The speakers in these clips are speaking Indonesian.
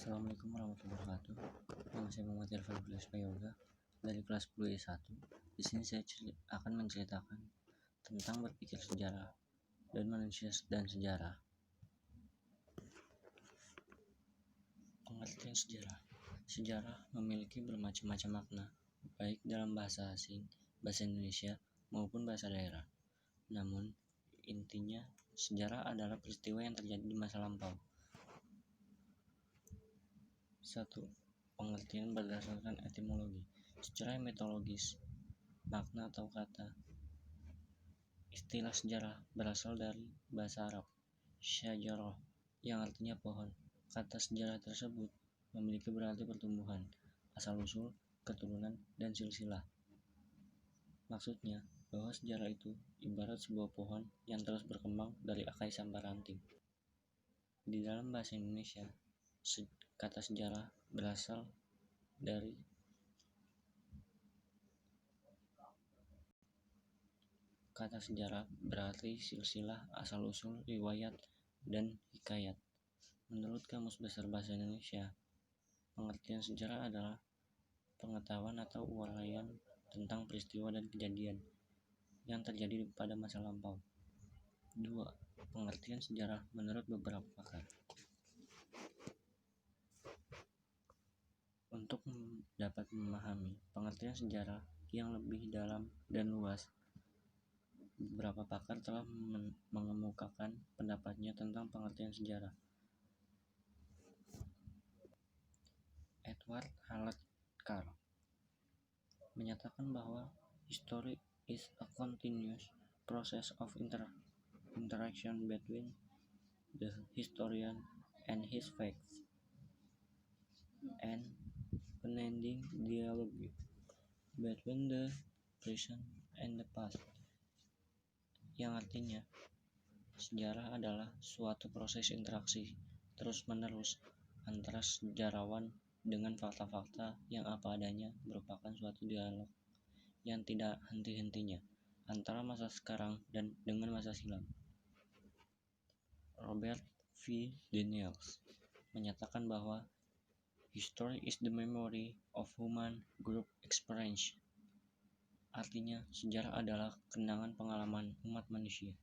Assalamualaikum warahmatullahi wabarakatuh. Nama saya Muhammad Irfan Prayoga dari kelas 10 I1. Di sini saya akan menceritakan tentang berpikir sejarah dan manusia dan sejarah. Pengertian sejarah. Sejarah memiliki bermacam-macam makna, baik dalam bahasa asing, bahasa Indonesia, maupun bahasa daerah. Namun, intinya sejarah adalah peristiwa yang terjadi di masa lampau. 1. Pengertian berdasarkan etimologi. Secara metodologis, makna atau kata istilah sejarah berasal dari bahasa Arab syajarah yang artinya pohon. Kata sejarah tersebut memiliki berarti pertumbuhan, asal-usul, keturunan, dan silsilah. Maksudnya bahwa sejarah itu ibarat sebuah pohon yang terus berkembang dari akar sampai ranting. Di dalam bahasa Indonesia, kata sejarah berasal dari kata sejarah berarti silsilah, asal-usul, riwayat, dan hikayat. Menurut Kamus Besar Bahasa Indonesia, pengertian sejarah adalah pengetahuan atau uraian tentang peristiwa dan kejadian yang terjadi pada masa lampau. 2. Pengertian sejarah menurut beberapa pakar. Untuk dapat memahami pengertian sejarah yang lebih dalam dan luas, beberapa pakar telah mengemukakan pendapatnya tentang pengertian sejarah. Edward Howard Carr menyatakan bahwa history is a continuous process of interaction between the historian and his facts, and unending dialogue between the present and the past, yang artinya sejarah adalah suatu proses interaksi terus-menerus antara sejarawan dengan fakta-fakta yang apa adanya, merupakan suatu dialog yang tidak henti-hentinya antara masa sekarang dan dengan masa silam. Robert V. Daniels menyatakan bahwa history is the memory of human group experience. Artinya, sejarah adalah kenangan pengalaman umat manusia.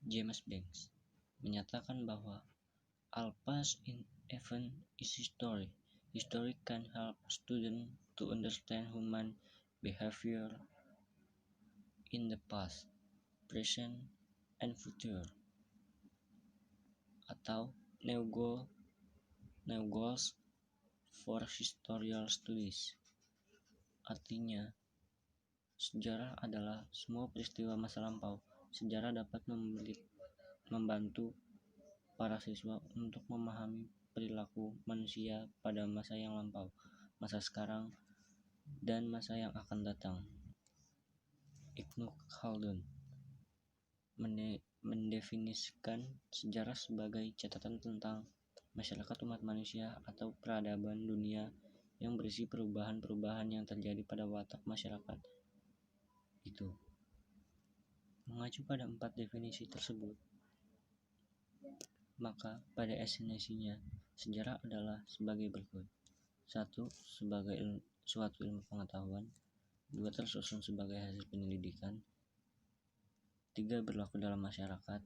James Banks menyatakan bahwa all past event is history. History can help students to understand human behavior in the past, present, and future. Atau new goals for historical studies. Artinya, sejarah adalah semua peristiwa masa lampau. Sejarah dapat membantu para siswa untuk memahami perilaku manusia pada masa yang lampau, masa sekarang, dan masa yang akan datang. Ibnu Khaldun mendefinisikan sejarah sebagai catatan tentang masyarakat umat manusia atau peradaban dunia yang berisi perubahan-perubahan yang terjadi pada watak masyarakat itu. Mengacu pada 4 definisi tersebut, maka pada esensinya sejarah adalah sebagai berikut. 1. Sebagai suatu ilmu pengetahuan. 2. Tersusun sebagai hasil penyelidikan. 3. Berlaku dalam masyarakat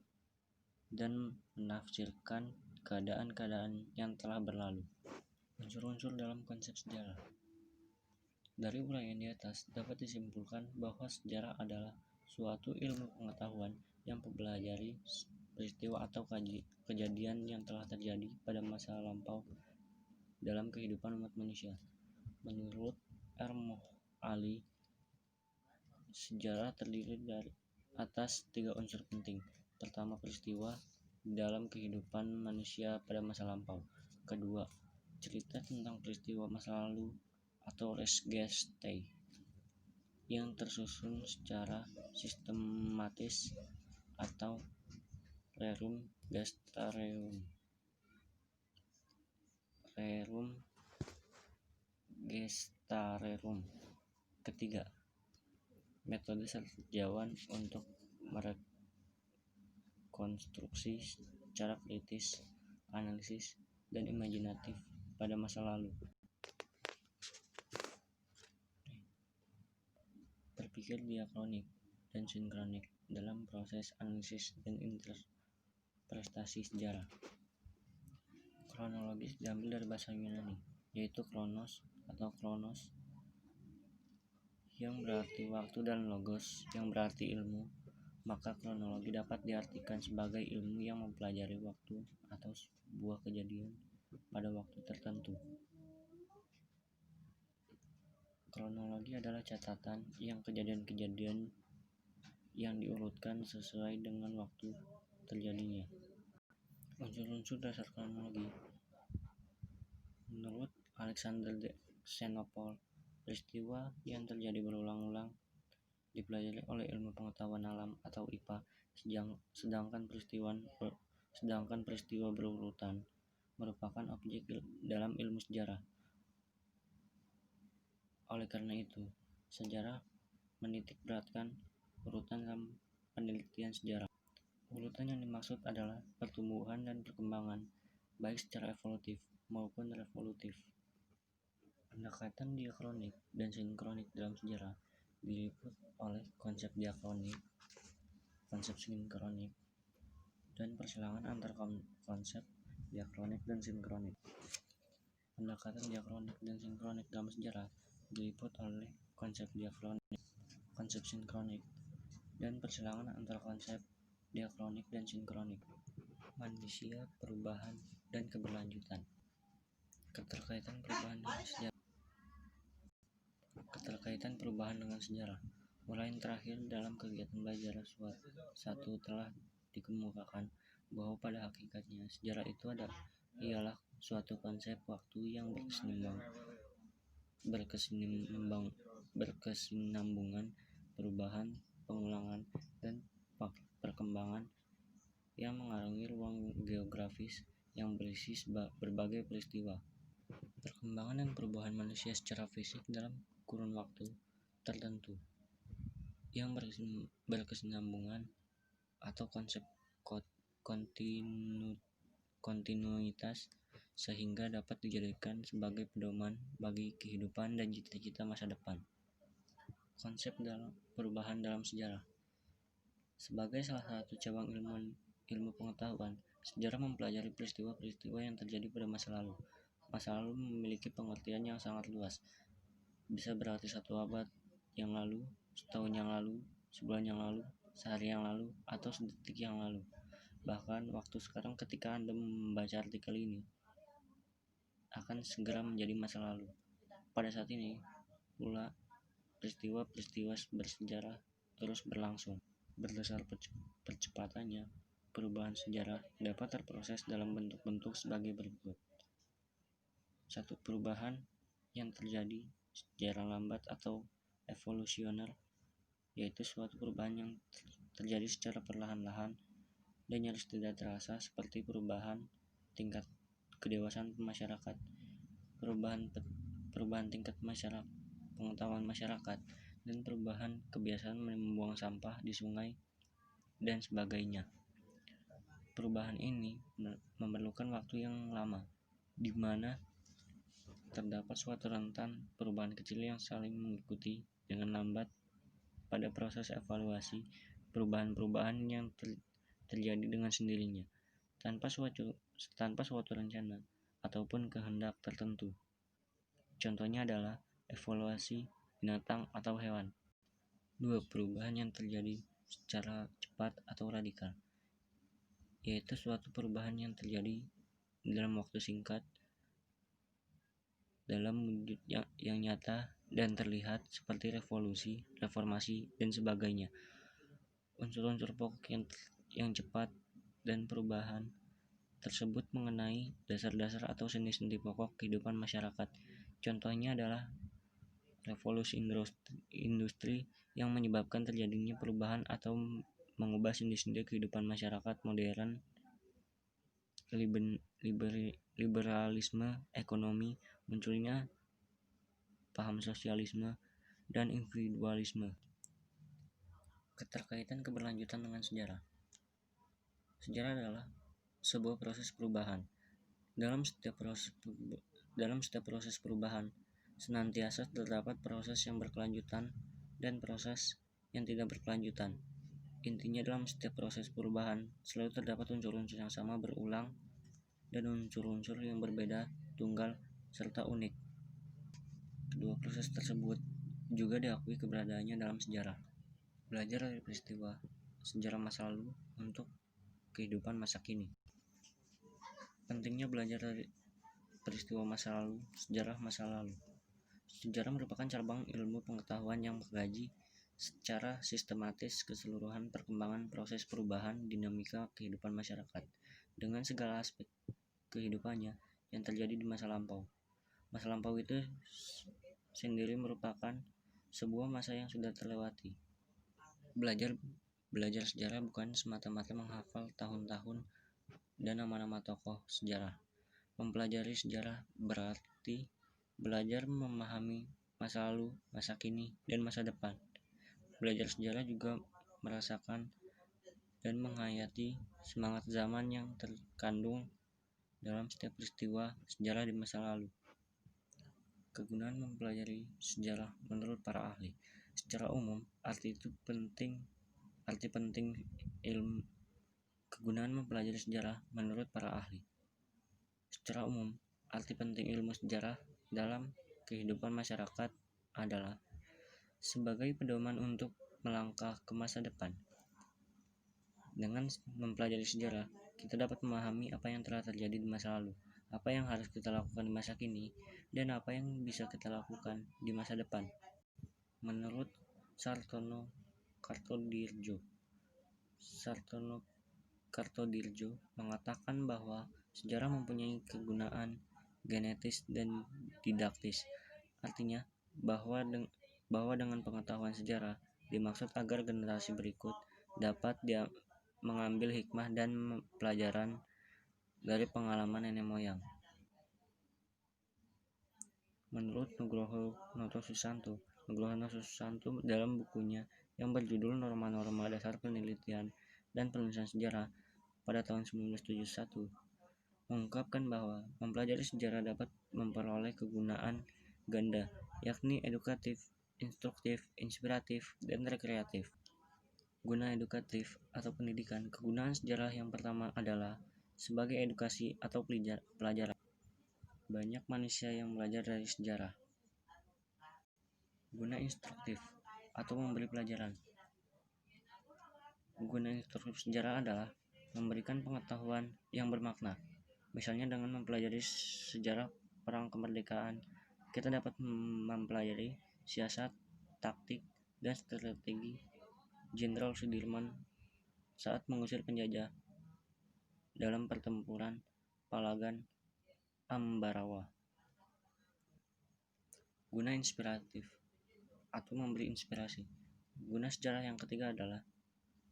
dan menafsirkan keadaan-keadaan yang telah berlalu. Unsur-unsur dalam konsep sejarah. Dari uraian di atas dapat disimpulkan bahwa sejarah adalah suatu ilmu pengetahuan yang mempelajari peristiwa atau kejadian yang telah terjadi pada masa lampau dalam kehidupan umat manusia. Menurut R. Ali, sejarah terdiri dari atas 3 unsur penting. Pertama, peristiwa dalam kehidupan manusia pada masa lampau. Kedua, cerita tentang peristiwa masa lalu atau resgeste yang tersusun secara sistematis atau rerum gestarerum. Ketiga, metode sejarawan untuk merekonstruksi secara kritis analisis, dan imajinatif pada masa lalu. Berpikir diakronik dan sinkronik dalam proses analisis dan interpretasi sejarah. Kronologis diambil dari bahasa Yunani, yaitu kronos atau kronos, yang berarti waktu, dan logos yang berarti ilmu. Maka kronologi dapat diartikan sebagai ilmu yang mempelajari waktu atau sebuah kejadian pada waktu tertentu. Kronologi adalah catatan yang kejadian-kejadian yang diurutkan sesuai dengan waktu terjadinya. Unsur-unsur dasar kronologi. Menurut Alexander de Xenopol, peristiwa yang terjadi berulang-ulang dipelajari oleh ilmu pengetahuan alam atau IPA, sedangkan peristiwa berurutan merupakan objek dalam ilmu sejarah. Oleh karena itu, sejarah menitikberatkan urutan dalam penelitian sejarah. Urutan yang dimaksud adalah pertumbuhan dan perkembangan, baik secara evolutif maupun revolutif. Pendekatan diakronik dan sinkronik dalam sejarah diliput oleh konsep diakronik, konsep sinkronik, dan persilangan antar konsep diakronik dan sinkronik. Pendekatan diakronik dan sinkronik dalam sejarah diliput oleh konsep diakronik, konsep sinkronik, dan persilangan antar konsep diakronik dan sinkronik. Manusia, perubahan, dan keberlanjutan. Keterkaitan perubahan dengan sejarah. Mulai terakhir dalam kegiatan belajar satu telah dikemukakan bahwa pada hakikatnya sejarah itu ialah suatu konsep waktu yang berkesinambungan, perubahan, pengulangan, dan perkembangan yang mengarungi ruang geografis yang berisi berbagai peristiwa. Perkembangan dan perubahan manusia secara fisik dalam kurun waktu tertentu yang berkesinambungan atau konsep kontinuitas, sehingga dapat dijadikan sebagai pedoman bagi kehidupan dan cita-cita masa depan. Konsep perubahan dalam sejarah. Sebagai salah satu cabang ilmu pengetahuan, sejarah mempelajari peristiwa-peristiwa yang terjadi pada masa lalu. Masa lalu memiliki pengertian yang sangat luas. Bisa berarti 1 abad yang lalu, setahun yang lalu, sebulan yang lalu, sehari yang lalu, atau sedetik yang lalu. Bahkan waktu sekarang ketika Anda membaca artikel ini akan segera menjadi masa lalu. Pada saat ini pula peristiwa-peristiwa bersejarah terus berlangsung. Berdasar percepatannya, perubahan sejarah dapat terproses dalam bentuk-bentuk sebagai berikut. 1. Perubahan yang terjadi secara lambat atau evolusioner, yaitu suatu perubahan yang terjadi secara perlahan-lahan dan nyaris tidak terasa, seperti perubahan tingkat kedewasaan masyarakat, perubahan tingkat pengetahuan masyarakat, dan perubahan kebiasaan membuang sampah di sungai dan sebagainya. Perubahan ini memerlukan waktu yang lama, di mana terdapat suatu rentan perubahan kecil yang saling mengikuti dengan lambat. Pada proses evaluasi, perubahan-perubahan yang terjadi dengan sendirinya, tanpa suatu rencana ataupun kehendak tertentu. Contohnya adalah evaluasi binatang atau hewan. 2. Perubahan yang terjadi secara cepat atau radikal, yaitu suatu perubahan yang terjadi dalam waktu singkat, dalam wujud yang nyata dan terlihat, seperti revolusi, reformasi, dan sebagainya. Unsur-unsur pokok yang cepat dan perubahan tersebut mengenai dasar-dasar atau sendi-sendi pokok kehidupan masyarakat. Contohnya adalah revolusi industri yang menyebabkan terjadinya perubahan atau mengubah sendi-sendi kehidupan masyarakat modern, liberalisme ekonomi, munculnya paham sosialisme, dan individualisme. Keterkaitan keberlanjutan dengan sejarah. Sejarah adalah sebuah proses perubahan Dalam setiap proses perubahan, senantiasa terdapat proses yang berkelanjutan dan proses yang tidak berkelanjutan. Intinya dalam setiap proses perubahan selalu terdapat unsur-unsur yang sama berulang dan unsur-unsur yang berbeda, tunggal, serta unik. Kedua proses tersebut juga diakui keberadaannya dalam sejarah. Belajar dari peristiwa sejarah masa lalu untuk kehidupan masa kini. Pentingnya belajar dari peristiwa masa lalu, sejarah masa lalu. Sejarah merupakan cabang ilmu pengetahuan yang mengkaji secara sistematis keseluruhan perkembangan proses perubahan dinamika kehidupan masyarakat dengan segala aspek kehidupannya yang terjadi di masa lampau. Masa lampau itu sendiri merupakan sebuah masa yang sudah terlewati. Belajar sejarah bukan semata-mata menghafal tahun-tahun dan nama-nama tokoh sejarah. Mempelajari sejarah berarti belajar memahami masa lalu, masa kini, dan masa depan. Belajar sejarah juga merasakan dan menghayati semangat zaman yang terkandung dalam setiap peristiwa sejarah di masa lalu. Kegunaan mempelajari sejarah menurut para ahli. Secara umum, arti penting ilmu. Kegunaan mempelajari sejarah menurut para ahli. Secara umum, arti penting ilmu sejarah dalam kehidupan masyarakat adalah sebagai pedoman untuk melangkah ke masa depan. Dengan mempelajari sejarah, kita dapat memahami apa yang telah terjadi di masa lalu, apa yang harus kita lakukan di masa kini, dan apa yang bisa kita lakukan di masa depan. Menurut Sartono Kartodirjo mengatakan bahwa sejarah mempunyai kegunaan genetis dan didaktis. Artinya bahwa dengan pengetahuan sejarah dimaksud agar generasi berikut dapat mengambil hikmah dan pelajaran dari pengalaman nenek moyang. Menurut Nugroho Noto Susanto dalam bukunya yang berjudul Norma-Norma Dasar Penelitian dan Penulisan Sejarah pada tahun 1971 mengungkapkan bahwa mempelajari sejarah dapat memperoleh kegunaan ganda, yakni edukatif, instruktif, inspiratif, dan rekreatif. Guna edukatif atau pendidikan, kegunaan sejarah yang pertama adalah sebagai edukasi atau pelajaran. Banyak manusia yang belajar dari sejarah. Guna instruktif atau memberi pelajaran. Guna instruktif sejarah adalah memberikan pengetahuan yang bermakna. Misalnya dengan mempelajari sejarah perang kemerdekaan, kita dapat mempelajari siasat, taktik, dan strategi Jenderal Sudirman saat mengusir penjajah dalam pertempuran Palagan Ambarawa. Guna inspiratif atau memberi inspirasi. Guna sejarah yang ketiga adalah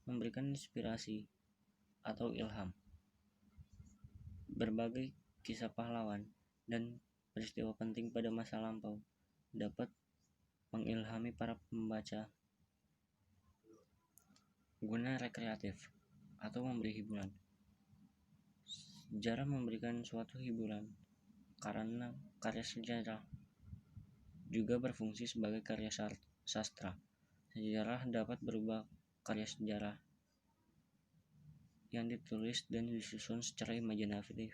memberikan inspirasi atau ilham. Berbagai kisah pahlawan dan peristiwa penting pada masa lampau dapat mengilhami para pembaca. Guna rekreatif atau memberi hiburan. Sejarah memberikan suatu hiburan karena karya sejarah juga berfungsi sebagai karya sastra. Sejarah dapat berubah karya sejarah yang ditulis dan disusun secara imajinatif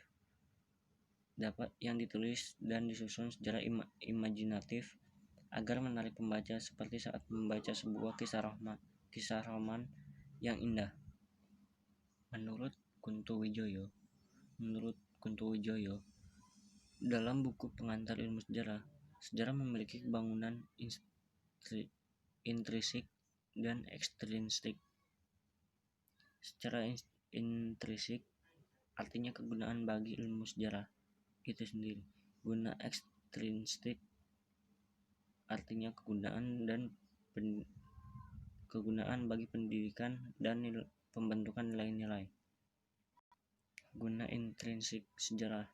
agar menarik pembaca, seperti saat membaca sebuah kisah roman yang indah. Menurut Kunto Wijoyo, dalam buku Pengantar Ilmu Sejarah, sejarah memiliki bangunan intrinsik dan ekstrinsik. Secara intrinsik artinya kegunaan bagi ilmu sejarah itu sendiri. Guna ekstrinsik artinya kegunaan bagi pendidikan dan pembentukan nilai-nilai. Guna intrinsik sejarah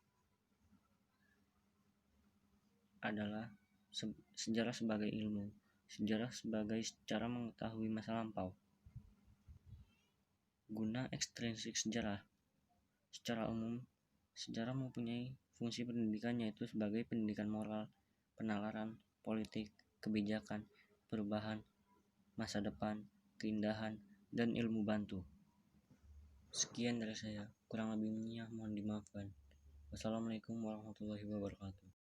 adalah sejarah sebagai ilmu, sejarah sebagai cara mengetahui masa lampau. Guna ekstrinsik sejarah secara umum Sejarah mempunyai fungsi pendidikan, yaitu sebagai pendidikan moral, penalaran, politik, kebijakan, perubahan, masa depan, keindahan, dan ilmu bantu. Sekian dari saya, kurang lebihnya mohon dimaafkan. Wassalamualaikum warahmatullahi wabarakatuh.